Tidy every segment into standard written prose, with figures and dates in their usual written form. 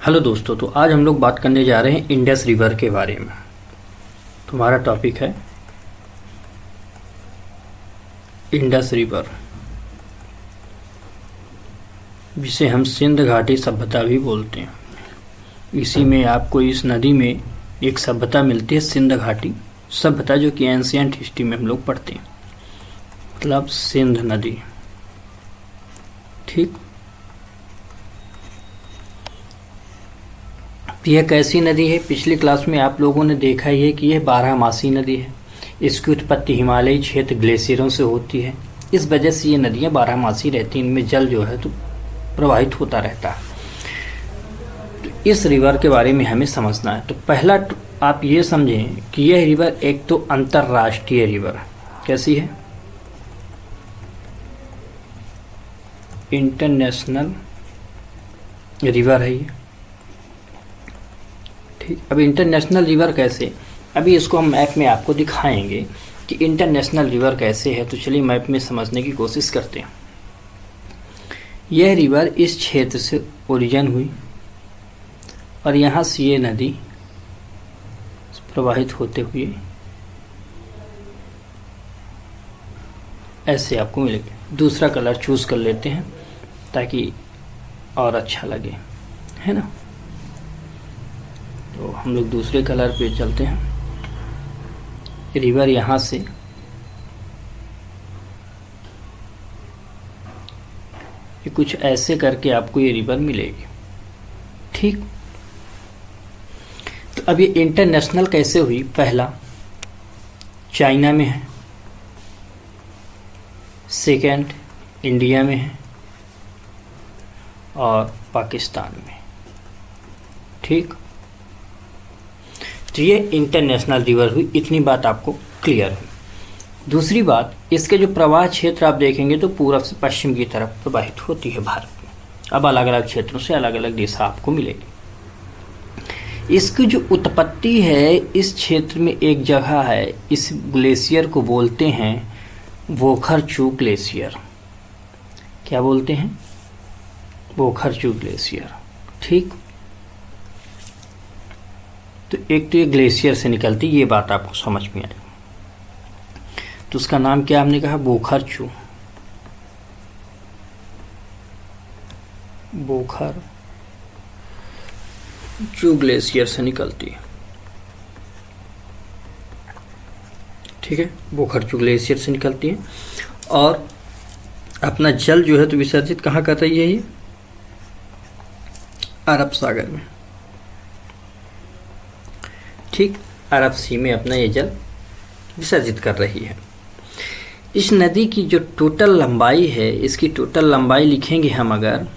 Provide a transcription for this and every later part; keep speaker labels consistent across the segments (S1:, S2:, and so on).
S1: Hello दोस्तों, तो आज हम लोग बात करने जा रहे हैं इंडस रिवर के बारे में। तुम्हारा टॉपिक है इंडस रिवर, जिसे हम सिंध घाटी सभ्यता भी बोलते हैं। इसी में आपको इस नदी में एक सभ्यता मिलती है, सिंध घाटी सभ्यता, जो कि एंशिएंट हिस्ट्री में हम लोग पढ़ते हैं, मतलब सिंध नदी। ठीक, यह कैसी नदी है? पिछली क्लास में आप लोगों ने देखा ही है कि यह 12मासी नदी है। इसकी उत्पत्ति हिमालयी क्षेत्र ग्लेशियरों से होती है। इस वजह से ये नदियाँ 12मासी रहती हैं, इनमें जल जो है तो प्रवाहित होता रहता है। तो इस रिवर के बारे में हमें समझना है। तो पहला आप ये समझें कि यह रिवर एक तो अंतर्राष्ट्रीय रिवर, कैसी है? इंटरनेशनल रिवर है ये। अब इंटरनेशनल रिवर कैसे? अभी इसको हम मैप में आपको दिखाएंगे कि इंटरनेशनल रिवर कैसे है। तो चलिए मैप में समझने की कोशिश करते हैं। यह रिवर इस क्षेत्र से ओरिजिन हुई और यहाँ से ये नदी प्रवाहित होते हुए ऐसे आपको मिलेगी। दूसरा कलर चूज कर लेते हैं ताकि और अच्छा लगे, है ना। तो हम लोग दूसरे कलर पे चलते हैं। रिवर यहाँ से ये कुछ ऐसे करके आपको ये रिवर मिलेगी। ठीक, तो अब ये इंटरनेशनल कैसे हुई? पहला, चाइना में है। सेकंड, इंडिया में है और पाकिस्तान में। ठीक, तो ये इंटरनेशनल रिवर हुई। इतनी बात आपको क्लियर हुई। दूसरी बात, इसके जो प्रवाह क्षेत्र आप देखेंगे तो पूर्व से पश्चिम की तरफ प्रवाहित होती है भारत में। अब अलग अलग क्षेत्रों से अलग अलग दिशा आपको मिलेगी। इसकी जो उत्पत्ति है, इस क्षेत्र में एक जगह है, इस ग्लेशियर को बोलते हैं वोखरचू ग्लेशियर। क्या बोलते हैं? वोखरचू ग्लेशियर। ठीक, तो एक तो ये ग्लेशियर से निकलती, ये बात आपको समझ में आई। तो उसका नाम क्या हमने कहा? वोखरचू। वोखरचू ग्लेशियर से निकलती है। ठीक है, वोखरचू ग्लेशियर से निकलती है और अपना जल जो है तो विसर्जित कहाँ कर रही है? ये अरब सागर में। ठीक, अरब सी में अपना ये जल विसर्जित कर रही है। इस नदी की जो टोटल लंबाई है, इसकी टोटल लंबाई लिखेंगे हम अगर,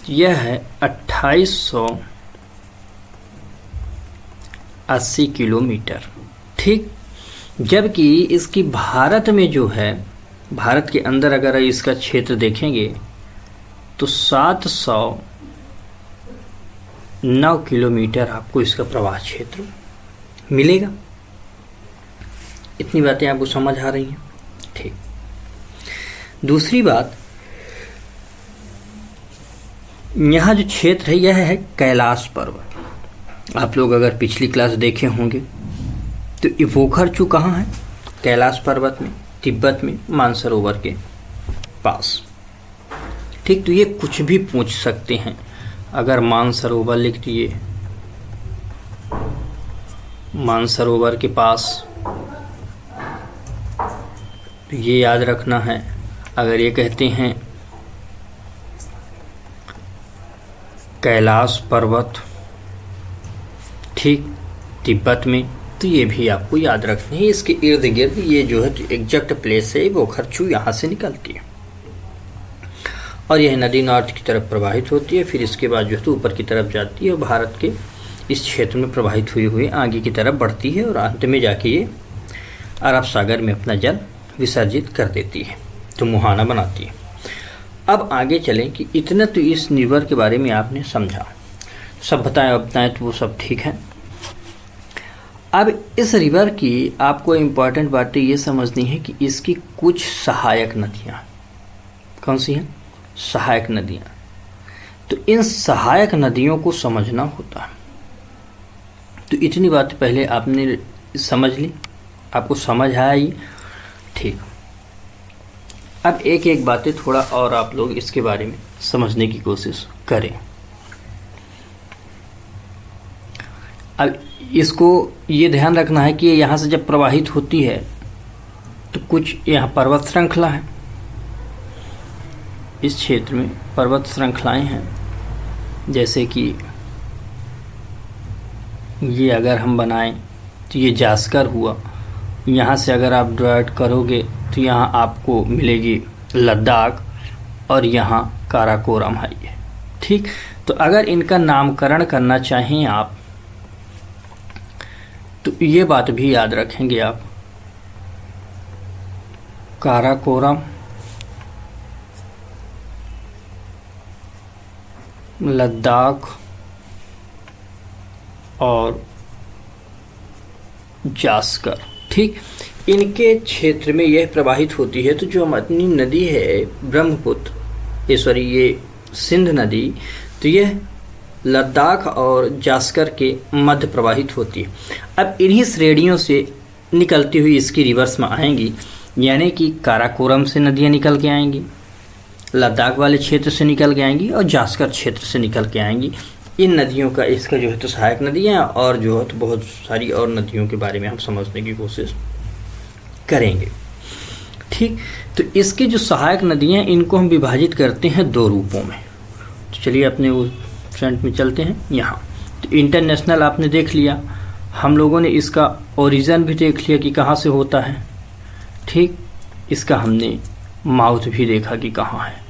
S1: यह है 2880 किलोमीटर। ठीक, जबकि इसकी भारत में जो है, भारत के अंदर अगर इसका क्षेत्र देखेंगे तो 709 किलोमीटर आपको इसका प्रवाह क्षेत्र मिलेगा। इतनी बातें आपको समझ आ रही हैं? ठीक, दूसरी बात, यहाँ जो क्षेत्र है यह है कैलाश पर्वत। आप लोग अगर पिछली क्लास देखे होंगे तो ये वोखरचू कहाँ है? कैलाश पर्वत में, तिब्बत में, मानसरोवर के पास। ठीक, तो ये कुछ भी पूछ सकते हैं। अगर मानसरोवर लिख दिए, मानसरोवर के पास, तो ये याद रखना है। अगर ये कहते हैं कैलाश पर्वत, ठीक, तिब्बत में, तो ये भी आपको याद रखना है। इसके इर्द गिर्द ये जो है एग्जैक्ट प्लेस है, वोखरचू यहाँ से निकलती है और यह नदी नॉर्थ की तरफ प्रवाहित होती है। फिर इसके बाद जो है तो ऊपर की तरफ जाती है और भारत के इस क्षेत्र में प्रवाहित हुई हुई आगे की तरफ बढ़ती है और अंत में जाके ये अरब सागर में अपना जल विसर्जित कर देती है, तो मुहाना बनाती है। अब आगे चलें कि इतना तो इस रिवर के बारे में आपने समझा। सभ्यताएं अपनाएं तो वो सब ठीक है। अब इस रिवर की आपको इम्पॉर्टेंट बातें ये समझनी है कि इसकी कुछ सहायक नदियाँ कौन सी हैं? सहायक नदियाँ। तो इन सहायक नदियों को समझना होता है। तो इतनी बात पहले आपने समझ ली, आपको समझ आई, ठीक। अब एक एक बातें थोड़ा और आप लोग इसके बारे में समझने की कोशिश करें। अब इसको ये ध्यान रखना है कि यहाँ से जब प्रवाहित होती है तो कुछ यहाँ पर्वत श्रृंखला है, इस क्षेत्र में पर्वत श्रृंखलाएं हैं, जैसे कि ये अगर हम बनाएं तो ये जास्कर हुआ, यहाँ से अगर आप डायरेक्ट करोगे तो यहाँ आपको मिलेगी लद्दाख और यहाँ काराकोरम है ये, ठीक। तो अगर इनका नामकरण करना चाहें आप तो ये बात भी याद रखेंगे आप, काराकोरम, लद्दाख और जास्कर, ठीक। इनके क्षेत्र में यह प्रवाहित होती है। तो जो अपनी नदी है ब्रह्मपुत्र, ये सिंध नदी, तो यह लद्दाख और जास्कर के मध्य प्रवाहित होती है। अब इन्हीं श्रेणियों से निकलती हुई इसकी रिवर्स में आएंगी, यानी कि काराकोरम से नदियाँ निकल के आएंगी, लद्दाख वाले क्षेत्र से निकल के आएंगी और जास्कर क्षेत्र से निकल के आएंगी। इन नदियों का इसका जो है तो सहायक नदियाँ और जो है तो बहुत सारी और नदियों के बारे में हम समझने की कोशिश करेंगे, ठीक। तो इसके जो सहायक नदियाँ इनको हम विभाजित करते हैं दो रूपों में। तो चलिए अपने वो फ्रंट में चलते हैं। यहाँ तो इंटरनेशनल आपने देख लिया, हम लोगों ने इसका ओरिजिन भी देख लिया कि कहाँ से होता है, ठीक। इसका हमने माउथ भी देखा कि कहाँ है,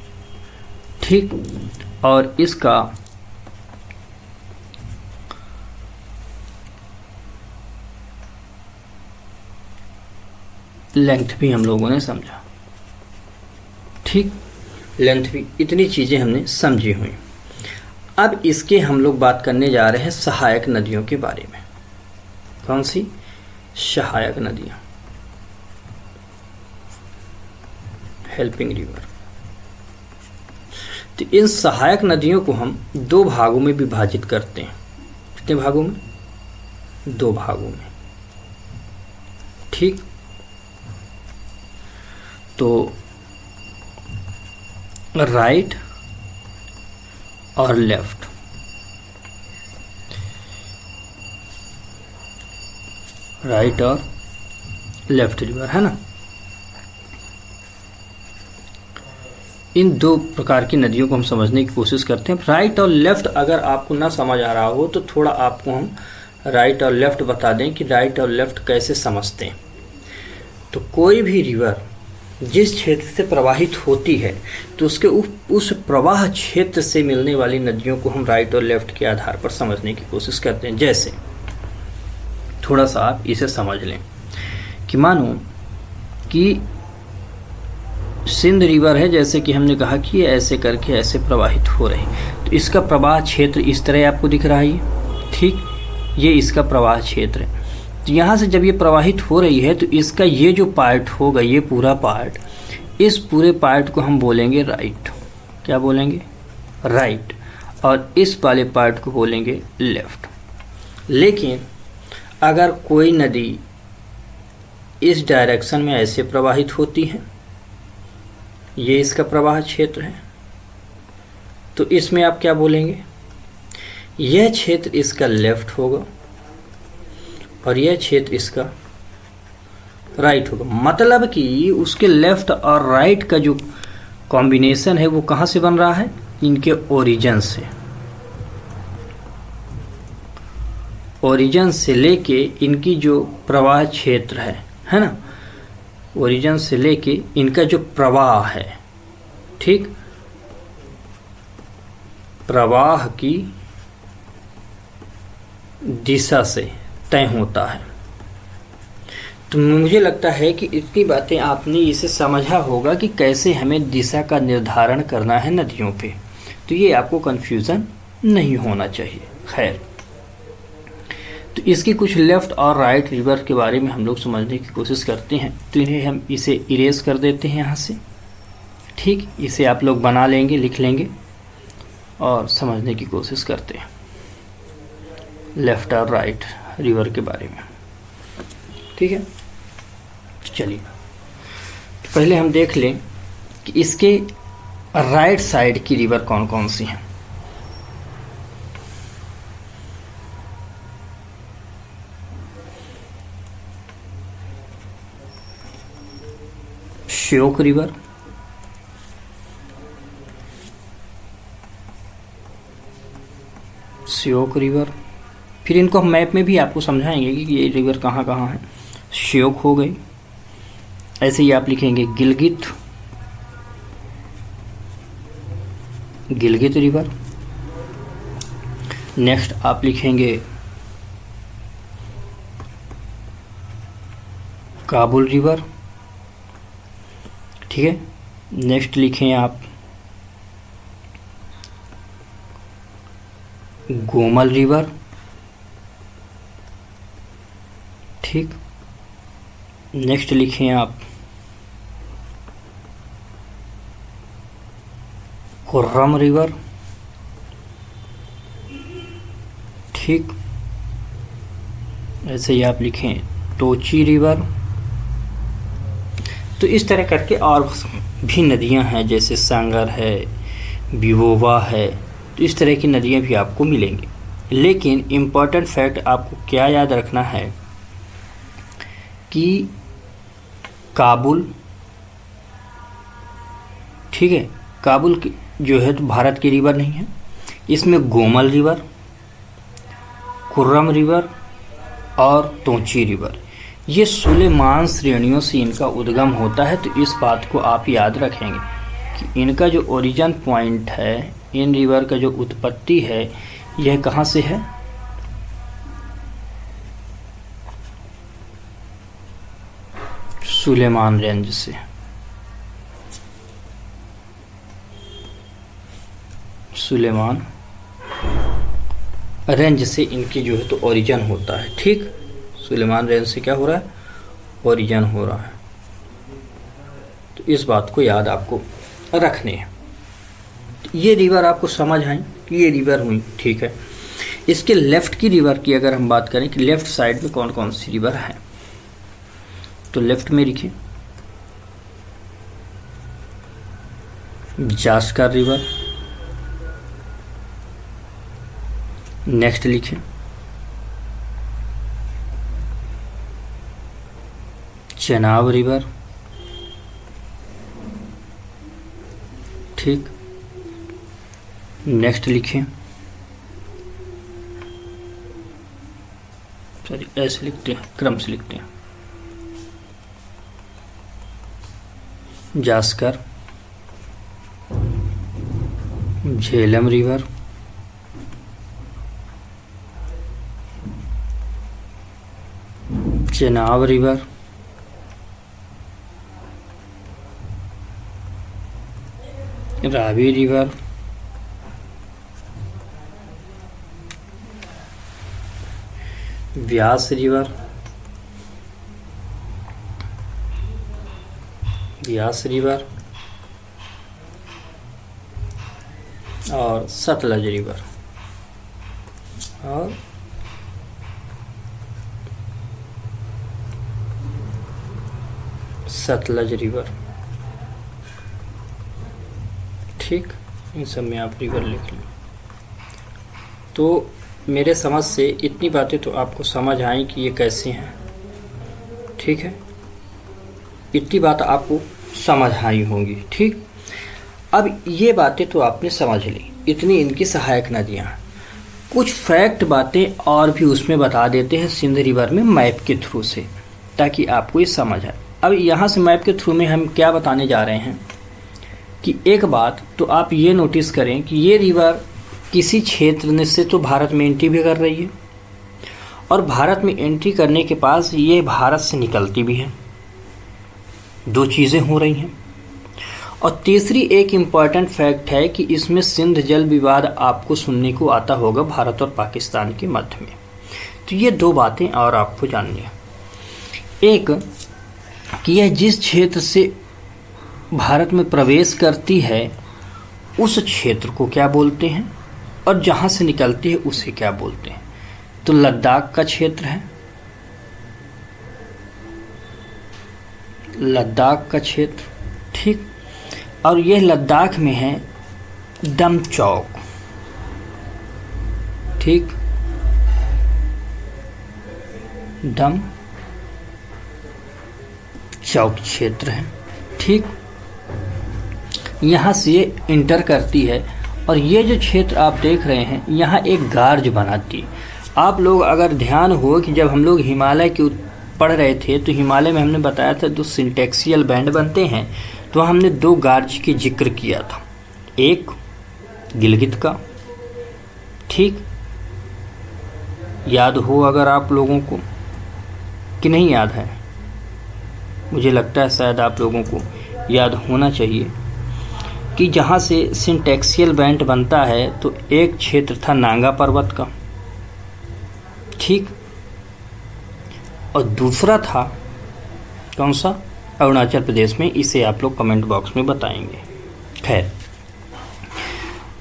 S1: ठीक। और इसका लेंथ भी हम लोगों ने समझा, ठीक। लेंथ भी, इतनी चीज़ें हमने समझी हुई। अब इसके हम लोग बात करने जा रहे हैं सहायक नदियों के बारे में। कौन सी? सहायक नदियाँ, हेल्पिंग रिवर। तो इन सहायक नदियों को हम दो भागों में विभाजित करते हैं। कितने भागों में? दो भागों में, ठीक। तो राइट और लेफ्ट, राइट और लेफ्ट रिवर, है ना। इन दो प्रकार की नदियों को हम समझने की कोशिश करते हैं। राइट और लेफ्ट अगर आपको ना समझ आ रहा हो तो थोड़ा आपको हम राइट और लेफ्ट बता दें कि राइट और लेफ्ट कैसे समझते हैं। तो कोई भी रिवर जिस क्षेत्र से प्रवाहित होती है तो उसके उस प्रवाह क्षेत्र से मिलने वाली नदियों को हम राइट और लेफ्ट के आधार पर समझने की कोशिश करते हैं। जैसे थोड़ा सा आप इसे समझ लें कि मानो कि सिंध रिवर है, जैसे कि हमने कहा कि ये ऐसे करके ऐसे प्रवाहित हो रही, तो इसका प्रवाह क्षेत्र इस तरह आपको दिख रहा है, ठीक। ये इसका प्रवाह क्षेत्र है। तो यहाँ से जब ये प्रवाहित हो रही है तो इसका ये जो पार्ट होगा, ये पूरा पार्ट, इस पूरे पार्ट को हम बोलेंगे राइट। क्या बोलेंगे? राइट। और इस वाले पार्ट को बोलेंगे लेफ्ट। लेकिन अगर कोई नदी इस डायरेक्शन में ऐसे प्रवाहित होती है, ये इसका प्रवाह क्षेत्र है, तो इसमें आप क्या बोलेंगे? यह क्षेत्र इसका लेफ्ट होगा और यह क्षेत्र इसका राइट होगा। मतलब कि उसके लेफ्ट और राइट का जो कॉम्बिनेशन है वो कहाँ से बन रहा है? इनके ओरिजिन से। ओरिजिन से लेके इनकी जो प्रवाह क्षेत्र है ना, ओरिजिन से लेके इनका जो प्रवाह है, ठीक, प्रवाह की दिशा से तय होता है। तो मुझे लगता है कि इतनी बातें आपने इसे समझा होगा कि कैसे हमें दिशा का निर्धारण करना है नदियों पे, तो ये आपको कंफ्यूजन नहीं होना चाहिए। खैर, तो इसकी कुछ लेफ़्ट और राइट रिवर के बारे में हम लोग समझने की कोशिश करते हैं। तो इन्हें हम इसे इरेज कर देते हैं यहाँ से, ठीक। इसे आप लोग बना लेंगे, लिख लेंगे। और समझने की कोशिश करते हैं लेफ़्ट और राइट रिवर के बारे में। ठीक है, चलिए तो पहले हम देख लें कि इसके राइट साइड की रिवर कौन कौन सी हैं। श्योक रिवर, श्योक रिवर, फिर इनको हम मैप में भी आपको समझाएंगे कि ये रिवर कहाँ कहाँ है। श्योक हो गई, ऐसे ही आप लिखेंगे गिलगित, गिलगित रिवर। नेक्स्ट आप लिखेंगे काबुल रिवर। ठीक है, नेक्स्ट लिखें आप गोमल रिवर। ठीक, नेक्स्ट लिखें आप खुर्रम रिवर। ठीक, ऐसे ही आप लिखें टोची रिवर। तो इस तरह करके और भी नदियां हैं, जैसे सांगर है, बिवोवा है, तो इस तरह की नदियां भी आपको मिलेंगी। लेकिन इम्पॉर्टेंट फैक्ट आपको क्या याद रखना है कि काबुल, ठीक है, काबुल जो है तो भारत की रिवर नहीं है, इसमें गोमल रिवर, खुर्रम रिवर और तोची रिवर, ये सुलेमान श्रेणियों से इनका उद्गम होता है। तो इस बात को आप याद रखेंगे कि इनका जो ओरिजिन पॉइंट है, इन रिवर का जो उत्पत्ति है, यह कहाँ से है, सुलेमान रेंज से। सुलेमान रेंज से इनकी जो है तो ओरिजिन होता है। ठीक, सुलेमान रेंज से क्या हो रहा है, ओरिजिन हो रहा है। तो इस बात को याद आपको रखनी है। ये रिवर आपको समझ आई कि ये रिवर हुई। ठीक है, इसके लेफ्ट की रिवर की अगर हम बात करें कि लेफ्ट साइड में कौन कौन सी रिवर है, तो लेफ्ट में लिखिए जास्कर रिवर। नेक्स्ट लिखिए चेनाब रिवर। ठीक, नेक्स्ट लिखें, सॉरी ऐसे लिखते हैं, क्रम से लिखते हैं, Zanskar, Jhelum river, Chenab river, Ravi river, Beas river, Beas river और सतलज रिवर और सतलज रिवर। ठीक, इन सब में आप रिवर लिख लें। तो मेरे समझ से इतनी बातें तो आपको समझ आई कि ये कैसे हैं। ठीक है, इतनी बात आपको समझ आई होंगी। ठीक, अब ये बातें तो आपने समझ ली, इतनी इनकी सहायक नदियाँ। कुछ फैक्ट बातें और भी उसमें बता देते हैं सिंध रिवर में मैप के थ्रू से, ताकि आपको ये समझ आए। अब यहाँ से मैप के थ्रू में हम क्या बताने जा रहे हैं कि एक बात तो आप ये नोटिस करें कि ये रिवर किसी क्षेत्र से तो भारत में एंट्री भी कर रही है, और भारत में एंट्री करने के पास ये भारत से निकलती भी है। दो चीज़ें हो रही हैं। और तीसरी एक इम्पॉर्टेंट फैक्ट है कि इसमें सिंध जल विवाद आपको सुनने को आता होगा भारत और पाकिस्तान के मध्य में। तो ये दो बातें और आपको जाननी है। एक कि यह जिस क्षेत्र से भारत में प्रवेश करती है उस क्षेत्र को क्या बोलते हैं, और जहाँ से निकलती है उसे क्या बोलते हैं। तो लद्दाख का क्षेत्र है, लद्दाख का क्षेत्र, ठीक। और यह लद्दाख में है डमचौक, ठीक, डम चौक क्षेत्र है, ठीक। यहाँ से ये इंटर करती है और ये जो क्षेत्र आप देख रहे हैं यहाँ एक गार्ज बनाती है। आप लोग अगर ध्यान हो कि जब हम लोग हिमालय की पढ़ रहे थे तो हिमालय में हमने बताया था 2 सिंटेक्सियल बैंड बनते हैं, तो हमने 2 गार्ज की जिक्र किया था, एक गिलगित का, ठीक, याद हो अगर आप लोगों को कि नहीं याद है, मुझे लगता है शायद आप लोगों को याद होना चाहिए कि जहाँ से सिंटेक्सियल बैंड बनता है तो एक क्षेत्र था नांगा पर्वत का, ठीक, और दूसरा था कौन सा, अरुणाचल प्रदेश में। इसे आप लोग कमेंट बॉक्स में बताएंगे। खैर,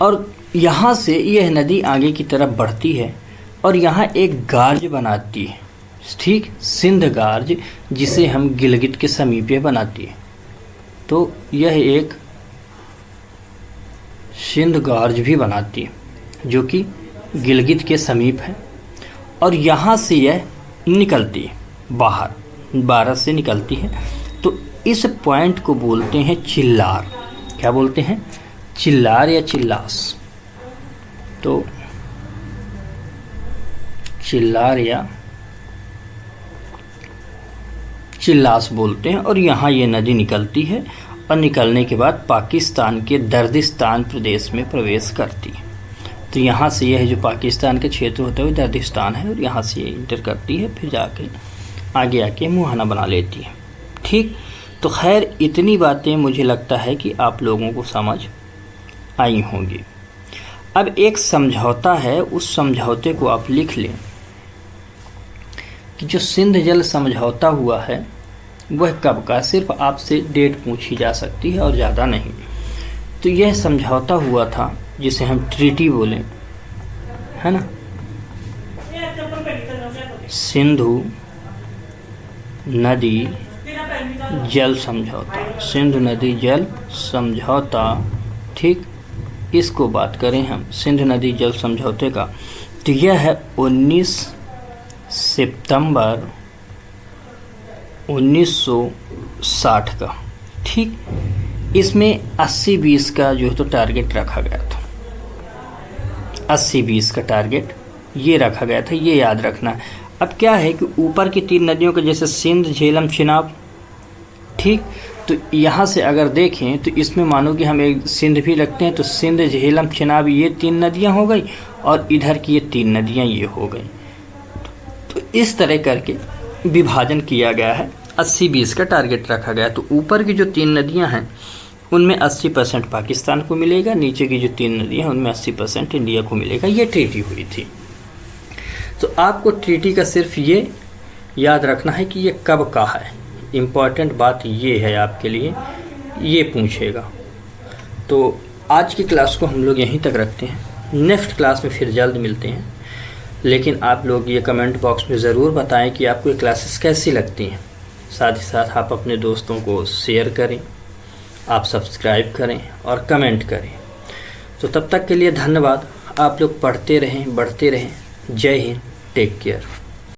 S1: और यहाँ से यह नदी आगे की तरफ बढ़ती है और यहाँ एक गार्ज बनाती है, ठीक, सिंध गार्ज, जिसे हम गिलगित के समीप बनाती है। तो यह एक सिंध गार्ज भी बनाती है जो कि गिलगित के समीप है, और यहाँ से यह निकलती है बाहर, भारत से निकलती है। तो इस पॉइंट को बोलते हैं चिल्लार। क्या बोलते हैं, चिल्लार या चिल्लास। तो चिल्लार या चिल्लास बोलते हैं, और यहाँ ये नदी निकलती है और निकलने के बाद पाकिस्तान के दर्दिस्तान प्रदेश में प्रवेश करती है। तो यहाँ से यह जो पाकिस्तान का क्षेत्र होता है वो दर्दिस्तान है, और यहाँ से ये इंटर करती है, फिर जाके आगे आके मुहाना बना लेती है, ठीक। तो खैर, इतनी बातें मुझे लगता है कि आप लोगों को समझ आई होंगी। अब एक समझौता है, उस समझौते को आप लिख लें कि जो सिंध जल समझौता हुआ है वह कब का, सिर्फ आपसे डेट पूछी जा सकती है और ज़्यादा नहीं। तो यह समझौता हुआ था जिसे हम ट्रीटी बोलें, है ना, सिंधु नदी जल समझौता, सिंधु नदी जल समझौता, ठीक। इसको बात करें हम सिंधु नदी जल समझौते का, तो यह है 19 सितंबर 1960 का, ठीक। इसमें 80-20 का जो है तो टारगेट रखा गया था, 80-20 का टारगेट ये रखा गया था, ये याद रखना है। अब क्या है कि ऊपर की 3 नदियों के जैसे सिंध, झेलम, चिनाब, ठीक, तो यहाँ से अगर देखें तो इसमें मानो कि हम एक सिंध भी रखते हैं, तो सिंध, झेलम, चिनाब ये 3 नदियाँ हो गई, और इधर की ये 3 नदियाँ ये हो गई। तो इस तरह करके विभाजन किया गया है, 80-20 का टारगेट रखा गया। तो ऊपर की जो 3 नदियाँ हैं उनमें 80% पाकिस्तान को मिलेगा, नीचे की जो 3 नदियाँ हैं उनमें 80% इंडिया को मिलेगा। ये ट्रीटी हुई थी। तो आपको ट्रीटी का सिर्फ ये याद रखना है कि ये कब का है। इम्पॉर्टेंट बात ये है आपके लिए, ये पूछेगा। तो आज की क्लास को हम लोग यहीं तक रखते हैं, नेक्स्ट क्लास में फिर जल्द मिलते हैं। लेकिन आप लोग ये कमेंट बॉक्स में ज़रूर बताएं कि आपको ये क्लासेस कैसी लगती हैं। साथ ही साथ आप अपने दोस्तों को शेयर करें, आप सब्सक्राइब करें और कमेंट करें। तो तब तक के लिए धन्यवाद। आप लोग पढ़ते रहें, बढ़ते रहें। जय हिंद, टेक केयर।